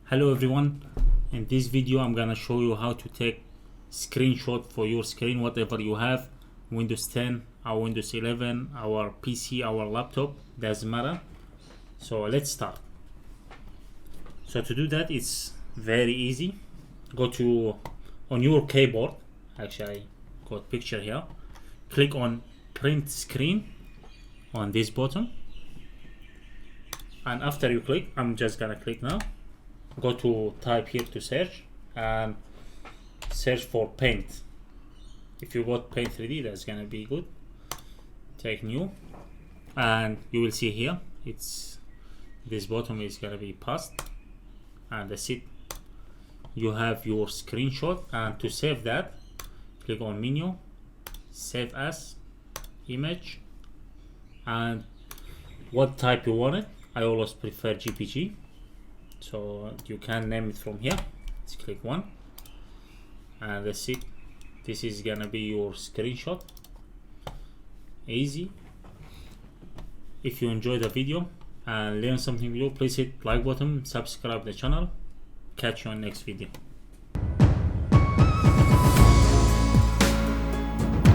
Hello everyone, in this video I'm gonna show you how to take screenshot for your screen, whatever you have, Windows 10 or Windows 11, our PC, our laptop, doesn't matter. So let's start. So to do that, it's very easy. Go to on your keyboard, actually I got picture here, click on print screen on this button, and after you click, I'm just gonna click now. Go to type here to search and search for paint. If you got paint 3D, that's gonna be good. Take new and you will see here it's this bottom is gonna be passed, and that's it. You have your screenshot, and to save that, click on menu, save as image, and what type you want it. I always prefer JPG, so you can name it from here. Let's click one, and that's it. This is gonna be your screenshot. Easy. If you enjoyed the video and learn something new, please hit like button, subscribe the channel. Catch you on next video.